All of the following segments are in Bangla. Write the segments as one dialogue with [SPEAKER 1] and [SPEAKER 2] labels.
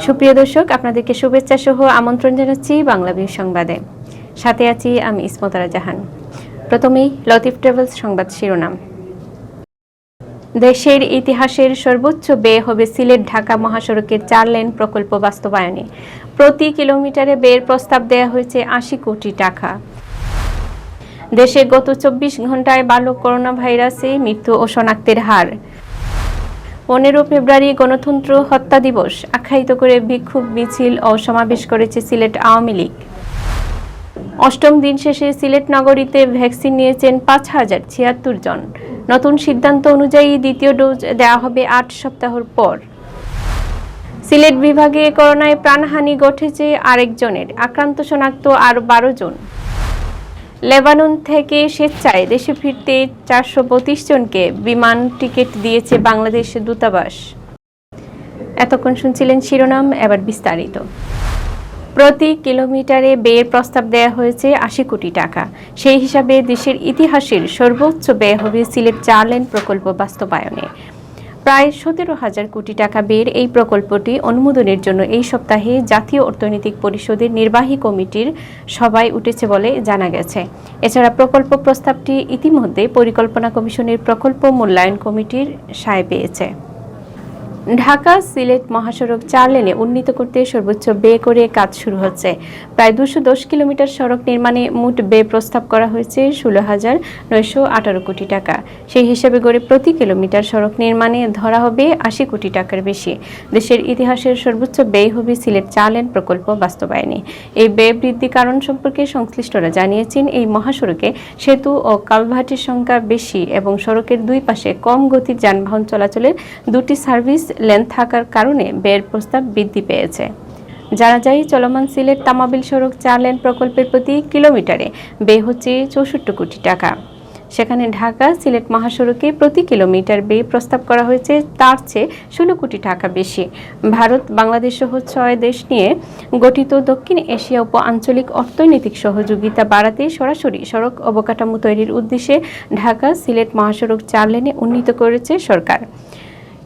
[SPEAKER 1] সুপ্রিয় দর্শক, আপনাদেরকে শুভেচ্ছা সহ আমন্ত্রণ জানাচ্ছি বাংলা ভিউ সংবাদে। সাথে আছি আমি ইসমতারা জাহান। প্রথমেই লতিফ ট্রাভেলস সংবাদ শিরোনাম। দেশের ইতিহাসের সর্বোচ্চ ব্যয় হবে সিলেট ঢাকা মহাসড়কের 4 লেন প্রকল্প বাস্তবায়নে। প্রতি কিলোমিটারে ব্যয়ের প্রস্তাব দেওয়া হয়েছে 80 কোটি টাকা। দেশে গত 24 ঘন্টায় বাড়ল করোনা ভাইরাসে মৃত্যু ও শনাক্তের হার। 15 ফেব্রুয়ারি গণতন্ত্র হত্যা দিবস আখ্যায়িত করে বিক্ষোভ মিছিল ও সমাবেশ করেছে সিলেট আওয়ামী লীগ। অষ্টম দিন শেষে সিলেট নগরীতে ভ্যাকসিন নিয়েছেন 5076 জন। নতুন সিদ্ধান্ত অনুযায়ী দ্বিতীয় ডোজ দেওয়া হবে 8 সপ্তাহের পর। সিলেট বিভাগে করোনায় প্রাণহানি ঘটেছে আরেকজনের, আক্রান্ত শনাক্ত আরও 12 জন। লেবানন থেকে স্বেচ্ছায় দেশে ফিরতে 432 জনকে বিমান টিকিট দিয়েছে বাংলাদেশ দূতাবাস। এতক্ষণ শুনছিলেন শিরোনাম, এবার বিস্তারিত। প্রতি কিলোমিটারে ব্যয়ের প্রস্তাব দেওয়া হয়েছে 80 কোটি টাকা। সেই হিসাবে দেশের ইতিহাসের সর্বোচ্চ ব্যয় হবে সিলেট 4 লেন প্রকল্প বাস্তবায়নে। প্রায় 17,000 কোটি টাকা ব্যয়ের এই প্রকল্পটি অনুমোদনের জন্য এই সপ্তাহে জাতীয় অর্থনৈতিক পরিষদের নির্বাহী কমিটির সভায় উঠেছে বলে জানা গেছে। এছাড়া প্রকল্প প্রস্তাবটি ইতিমধ্যে পরিকল্পনা কমিশনের প্রকল্প মূল্যায়ন কমিটির সায় পেয়েছে। ঢাকা সিলেট মহাসড়ক 4 লেনে উন্নীত করতে সর্বোচ্চ ব্যয় করে কাজ শুরু হচ্ছে। প্রায় 210 কিলোমিটার সড়ক নির্মাণে মোট ব্যয় প্রস্তাব করা হয়েছে 16,918 কোটি টাকা। সেই হিসাবে গড়ে প্রতি কিলোমিটার সড়ক নির্মাণে ধরা হবে 80 কোটি টাকার বেশি। দেশের ইতিহাসের সর্বোচ্চ ব্যয় হবে সিলেট 4 লেন প্রকল্প বাস্তবায়নে। এই ব্যয় বৃদ্ধি কারণ সম্পর্কে সংশ্লিষ্টরা জানিয়েছেন, এই মহাসড়কে সেতু ও কালভার্টের সংখ্যা বেশি এবং সড়কের দুই পাশে কম গতির যানবাহন চলাচলের দুটি সার্ভিস লেন থাকার কারণে ব্যয়ের প্রস্তাব বৃদ্ধি পেয়েছে। জানা যায়, চলমান সিলেট তামাবিল সড়ক 4 লেন প্রকল্পের প্রতি কিলোমিটারে ব্যয় হচ্ছে 64 কোটি টাকা। সেখানে ঢাকা সিলেট মহাসড়কে প্রতি কিলোমিটার ব্যয় প্রস্তাব করা হয়েছে তার চেয়ে 16 কোটি টাকা বেশি। ভারত, বাংলাদেশ সহ 6 দেশ নিয়ে গঠিত দক্ষিণ এশিয়া উপ আঞ্চলিক অর্থনৈতিক সহযোগিতা বাড়াতে সরাসরি সড়ক অবকাঠামো তৈরির উদ্দেশ্যে ঢাকা সিলেট মহাসড়ক 4 লেনে উন্নীত করেছে সরকার।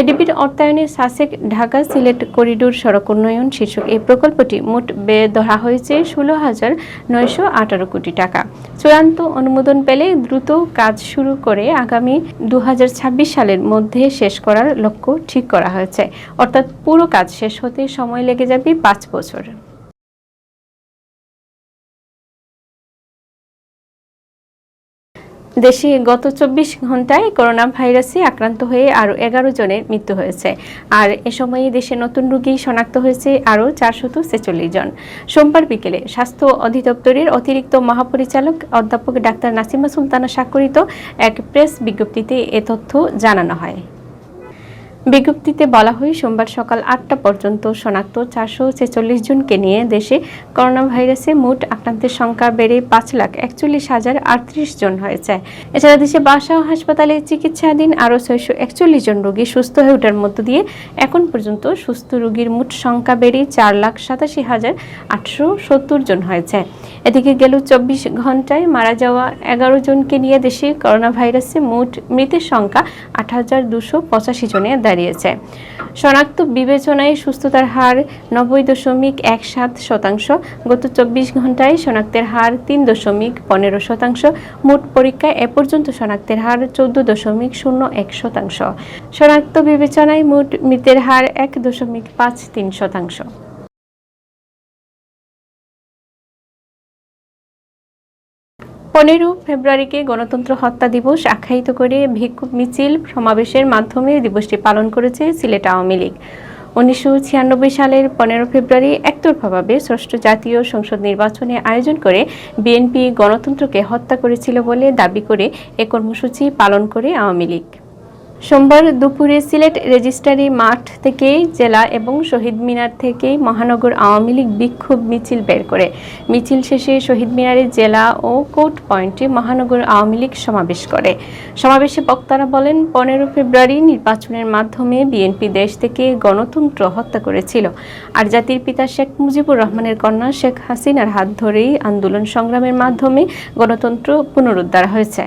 [SPEAKER 1] এডিবির অর্থায়নে সাসেক ঢাকা সিলেট করিডোর সড়ক উন্নয়ন শীর্ষক এই প্রকল্পটি মোট ব্যয় ধরা হয়েছে 16,918 কোটি টাকা। চূড়ান্ত অনুমোদন পেলে দ্রুত কাজ শুরু করে আগামী 2026 সালের মধ্যে শেষ করার লক্ষ্য ঠিক করা হয়েছে। অর্থাৎ পুরো কাজ শেষ হতে সময় লেগে যাবে 5 বছর। দেশে গত 24 ঘন্টায় করোনা ভাইরাসে আক্রান্ত হয়ে আরও 11 জনের মৃত্যু হয়েছে। আর এ সময়ে দেশে নতুন রোগী শনাক্ত হয়েছে আরও 446 জন। সোমবার বিকেলে স্বাস্থ্য অধিদপ্তরের অতিরিক্ত মহাপরিচালক অধ্যাপক ডাক্তার নাসিমা সুলতানা স্বাক্ষরিত এক প্রেস বিজ্ঞপ্তিতে এ তথ্য জানানো হয়। বিজ্ঞপ্তিতে বলা হয়, সোমবার সকাল 8টা পর্যন্ত শনাক্ত 446 জনকে নিয়ে দেশে করোনা ভাইরাসে মোট আক্রান্তের সংখ্যা বেড়ে 5,41,038 জন হয়েছে। এছাড়া দেশে বাসা ও হাসপাতালে চিকিৎসাধীন আরও 641 জন রোগী সুস্থ হয়ে ওঠার মধ্য দিয়ে এখন পর্যন্ত সুস্থ রোগীর মোট সংখ্যা বেড়ে 4,87,870 জন হয়েছে। এদিকে গেল 24 ঘন্টায় মারা যাওয়া 11 জনকে নিয়ে দেশে করোনা ভাইরাসে মোট মৃতের সংখ্যা 8,285 জনে দাঁড়িয়েছে। শনাক্ত বিবেচনায় সুস্থতার হার 90.17%। গত 24 ঘন্টায় শনাক্তের হার 3.15%। মোট পরীক্ষায় এ পর্যন্ত শনাক্তের হার 14.01%। শনাক্ত বিবেচনায় মোট মৃতের হার 1.53%। 15 ফেব্রুয়ারিকে গণতন্ত্র হত্যা দিবস আখ্যায়িত করে বিক্ষোভ মিছিল সমাবেশের মাধ্যমে দিবসটি পালন করেছে সিলেট আওয়ামী লীগ। 1996 সালের 15 ফেব্রুয়ারি একতরফাভাবে ষষ্ঠ জাতীয় সংসদ নির্বাচনে আয়োজন করে বিএনপি গণতন্ত্রকে হত্যা করেছিল বলে দাবি করে এ কর্মসূচি পালন করে আওয়ামী লীগ। সোমবার দুপুরে সিলেট রেজিস্ট্রারি মাঠ থেকে জেলা এবং শহীদ মিনার থেকে মহানগর আওয়ামী লীগ বিক্ষোভ মিছিল বের করে। মিছিল শেষে শহীদ মিনারে জেলা ও কোর্ট পয়েন্টে মহানগর আওয়ামী লীগ সমাবেশ করে। সমাবেশে বক্তারা বলেন, 15 ফেব্রুয়ারি নির্বাচনের মাধ্যমে বিএনপি দেশ থেকে গণতন্ত্র হত্যা করেছিল। আর জাতির পিতা শেখ মুজিবুর রহমানের কন্যা শেখ হাসিনার হাত ধরেই আন্দোলন সংগ্রামের মাধ্যমে গণতন্ত্র পুনরুদ্ধার হয়েছে।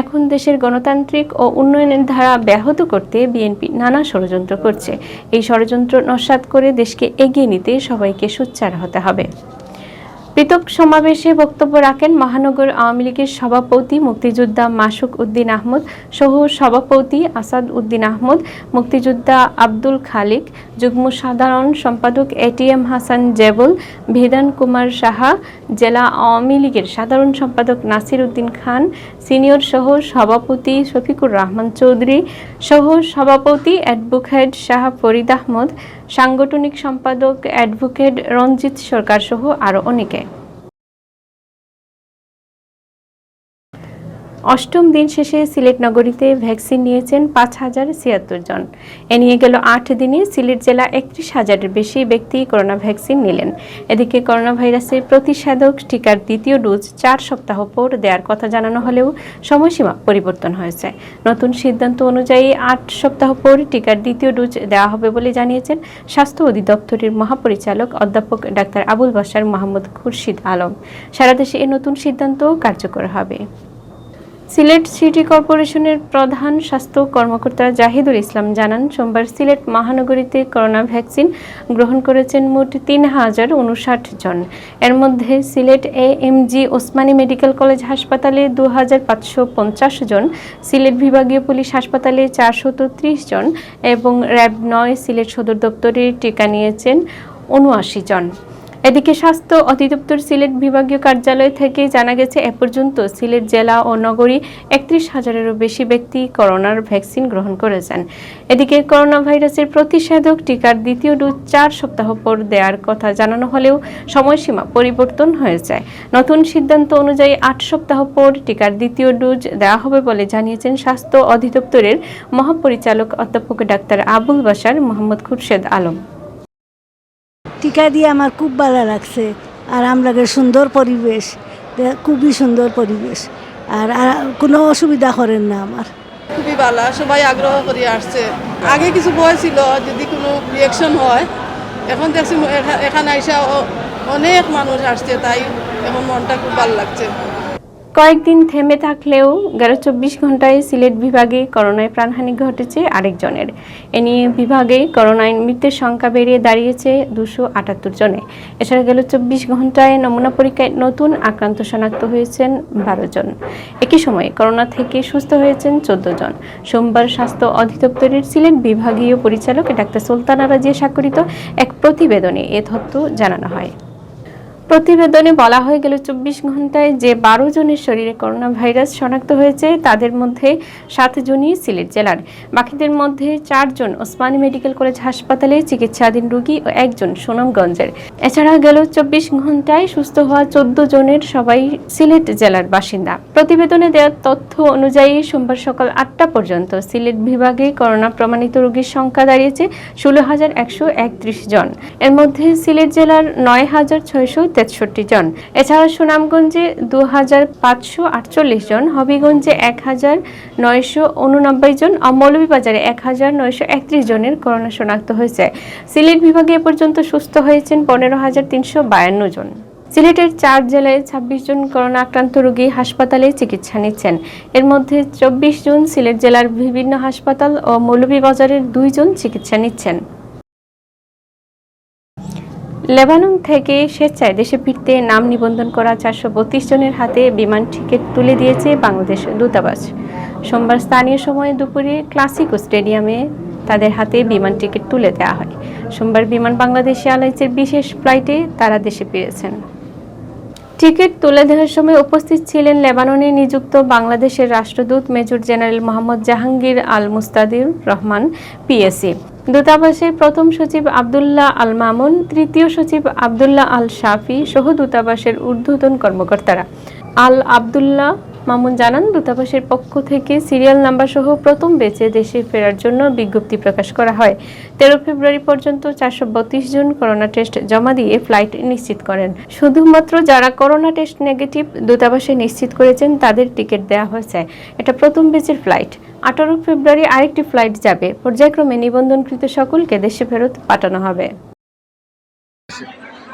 [SPEAKER 1] এখন দেশের গণতান্ত্রিক ও উন্নয়নের ধারা ব্যাহত করতে বিএনপি নানা ষড়যন্ত্র করছে। এই ষড়যন্ত্র নস্যাৎ করে দেশকে এগিয়ে নিতে সবাইকে সোচ্চার হতে হবে। পৃথক সমাবেশে বক্তব্য রাখেন মহানগর আওয়ামী লীগের সভাপতি মুক্তিযোদ্ধা মাসুক উদ্দিন আহমদ, সহ সভাপতি আসাদ উদ্দিন আহমদ, মুক্তিযোদ্ধা আব্দুল খালিক, যুগ্ম সাধারণ সম্পাদক এটিএম হাসান জেবল, ভেদান কুমার সাহা, জেলা আওয়ামী লীগের সাধারণ সম্পাদক নাসির উদ্দিন খান, সিনিয়র সহ সভাপতি শফিকুর রহমান চৌধুরী, সহ সভাপতি অ্যাডভোকেট শাহ ফরিদ আহমদ, সাংগঠনিক সম্পাদক অ্যাডভোকেট রঞ্জিত সরকার সহ আরও অনেকে। অষ্টম দিন শেষে সিলেট নগরীতে ভ্যাকসিন নিয়েছেন ৫,০৭৬ জন। এ নিয়ে গেল ৮ দিনে সিলেট জেলা ৩১,০০০-এর বেশি ব্যক্তি করোনা ভ্যাকসিন নিলেন। এদিকে করোনা ভাইরাসের প্রতিষেধক টিকার দ্বিতীয় ডোজ ৪ সপ্তাহ পর দেওয়ার কথা জানানো হলেও সময়সীমা পরিবর্তন হয়েছে। নতুন সিদ্ধান্ত অনুযায়ী ৮ সপ্তাহ পর টিকার দ্বিতীয় ডোজ দেওয়া হবে বলে জানিয়েছেন স্বাস্থ্য অধিদপ্তরের মহাপরিচালক অধ্যাপক ডাক্তার আবুল বাশার মোহাম্মদ খুরশিদ আলম। সারা দেশে এই নতুন সিদ্ধান্ত কার্যকর হবে। সিলেট সিটি কর্পোরেশনের প্রধান স্বাস্থ্য কর্মকর্তা জাহিদুল ইসলাম জানান, সোমবার সিলেট মহানগরীতে করোনা ভ্যাকসিন গ্রহণ করেছেন মোট ৩,০৫৯ জন। এর মধ্যে Sylhet AMG Osmani medical college হাসপাতালে ২,৫৫০ জন, সিলেট বিভাগীয় পুলিশ হাসপাতালে ৪৩৩ জন এবং র্যাব-৯ সিলেট সদর দপ্তরে টিকা নিয়েছেন ৭৯ জন। এদিকে স্বাস্থ্য অধিদপ্তর সিলেট বিভাগীয় কার্যালয় থেকে জানা গেছে, এ পর্যন্ত সিলেট জেলা ও নগরী ৩১,০০০-এরও বেশি ব্যক্তি করোনার ভ্যাকসিন গ্রহণ করেছেন। এদিকে করোনা ভাইরাসের প্রতিষেধক টিকার দ্বিতীয় ডোজ ৪ সপ্তাহ পর দেওয়ার কথা জানানো হলেও সময়সীমা পরিবর্তন হয়েছে। নতুন সিদ্ধান্ত অনুযায়ী ৮ সপ্তাহ পর টিকার দ্বিতীয় ডোজ দেওয়া হবে বলে জানিয়েছেন স্বাস্থ্য অধিদপ্তরের মহাপরিচালক অধ্যাপক ডাক্তার আবুল বাশার মোহাম্মদ খুরশেদ আলম।
[SPEAKER 2] টিকা দিয়ে আমার খুব ভালো লাগছে, আর আমরাকে সুন্দর পরিবেশ, খুবই সুন্দর পরিবেশ, আর কোনো অসুবিধা করেন না। আমার
[SPEAKER 3] খুবই ভালো, সবাই আগ্রহ করে আসছে। আগে কিছু ভয় ছিল যদি কোনো রিয়াকশন হয়, এখন দেখছি এখানে আইসা অনেক মানুষ আসছে, তাই এখন মনটা খুব ভালো লাগছে।
[SPEAKER 1] কয়েকদিন থেমে থাকলেও গেল ২৪ ঘন্টায় সিলেট বিভাগে করোনায় প্রাণহানি ঘটেছে আরেকজনের। এ নিয়ে বিভাগে করোনায় মৃতের সংখ্যা বেড়ে দাঁড়িয়েছে ২৭৮ জনে। এছাড়া গেল ২৪ ঘন্টায় নমুনা পরীক্ষায় নতুন আক্রান্ত শনাক্ত হয়েছেন ১২ জন। একই সময়ে করোনা থেকে সুস্থ হয়েছেন ১৪ জন। সোমবার স্বাস্থ্য অধিদপ্তরের সিলেট বিভাগীয় পরিচালক ডাক্তার সুলতানা রাজিয়া স্বাক্ষরিত এক প্রতিবেদনে এ তথ্য জানানো হয়। প্রতিবেদনে বলা হয়ে গেল ২৪ ঘন্টায় যে ১২ জনের শরীরে করোনা ভাইরাস শনাক্ত হয়েছে তাদের মধ্যে ৭ জনই সিলেট জেলার। বাকিদের মধ্যে ৪ জন ওসমানী মেডিকেল কলেজ হাসপাতালে চিকিৎসাধীন রোগী ও ১ জন সুনামগঞ্জের। এছাড়া গেল ২৪ ঘন্টায় সুস্থ হওয়া ১৪ জনের সবাই সিলেট জেলার বাসিন্দা। প্রতিবেদনে দেওয়া তথ্য অনুযায়ী সোমবার সকাল ৮টা পর্যন্ত সিলেট বিভাগে করোনা প্রমাণিত রোগীর সংখ্যা দাঁড়িয়েছে ১৬,১৩১ জন। এর মধ্যে সিলেট জেলার ৯,৬৬৩ জন। এছাড়া সুনামগঞ্জে ২,৫৪৮ জন, হবিগঞ্জে ১,৯৮৯ জন ও মৌলভীবাজারে ১,৯৩১ জনের করোনা শনাক্ত হয়েছে। সিলেট বিভাগে এ পর্যন্ত সুস্থ হয়েছেন ১৫,৩৫২ জন। সিলেটের ৪ জেলায় ২৬ জন করোনা আক্রান্ত রোগী হাসপাতালে চিকিৎসা নিচ্ছেন। এর মধ্যে ২৪ জন সিলেট জেলার বিভিন্ন হাসপাতাল ও মৌলভীবাজারের ২ জন চিকিৎসা নিচ্ছেন। লেবানন থেকে স্বেচ্ছায় দেশে ফিরতে নাম নিবন্ধন করা ৪৩২ জনের হাতে বিমান টিকিট তুলে দিয়েছে বাংলাদেশ দূতাবাস। সোমবার স্থানীয় সময়ে দুপুরে ক্লাসিকো স্টেডিয়ামে তাদের হাতে বিমান টিকিট তুলে দেওয়া হয়। সোমবার বিমান বাংলাদেশ এয়ারলাইন্সের বিশেষ ফ্লাইটে তারা দেশে ফিরেছেন। টিকিট তুলে দেওয়ার সময় উপস্থিত ছিলেন লেবাননে নিযুক্ত বাংলাদেশের রাষ্ট্রদূত মেজর জেনারেল মোহাম্মদ জাহাঙ্গীর আল মুস্তাদির রহমান পিএসি, দূতাবাসের প্রথম সচিব আবদুল্লাহ আল মামুন, তৃতীয় সচিব আবদুল্লাহ আল শাফি সহ দূতাবাসের ঊর্ধ্বতন কর্মকর্তারা। আল আবদুল্লাহ মামুন জানান, দূতাবাসের পক্ষ থেকে সিরিয়াল নাম্বার সহ প্রথম ব্যাচে দেশে ফেরার জন্য বিজ্ঞপ্তি প্রকাশ করা হয়। ১৩ ফেব্রুয়ারি পর্যন্ত ৪৩২ জন করোনা টেস্ট জমা দিয়ে ফ্লাইট নিশ্চিত করেন। শুধুমাত্র যারা করোনা টেস্ট নেগেটিভ দূতাবাসে নিশ্চিত করেছেন তাদের টিকিট দেওয়া হয়েছে। এটা প্রথম ব্যাচের ফ্লাইট। ১৮ ফেব্রুয়ারি আরেকটি ফ্লাইট যাবে। পর্যায়ক্রমে নিবন্ধনকৃত সকলকে দেশে ফেরত পাঠানো হবে।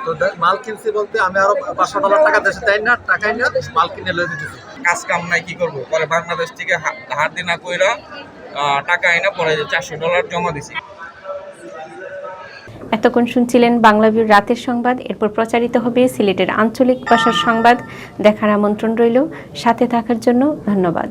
[SPEAKER 4] তো মাল কিনছি বলতে আমি আরো $৫০০ টাকা দেশে দেয় না, টাকাই না মাল কিনে লয়ে দিতেছি। কাজ কাম নাই, কি করবো, পরে বাংলাদেশ থেকে ধার দিনা কইরা টাকা আইনা পরে $400 জমা দিছি।
[SPEAKER 1] এতক্ষণ শুনছিলেন বাংলাভিউর রাতের সংবাদ। এরপর প্রচারিত হবে সিলেটের আঞ্চলিক ভাষার সংবাদ। দেখার আমন্ত্রণ রইল। সাথে থাকার জন্য ধন্যবাদ।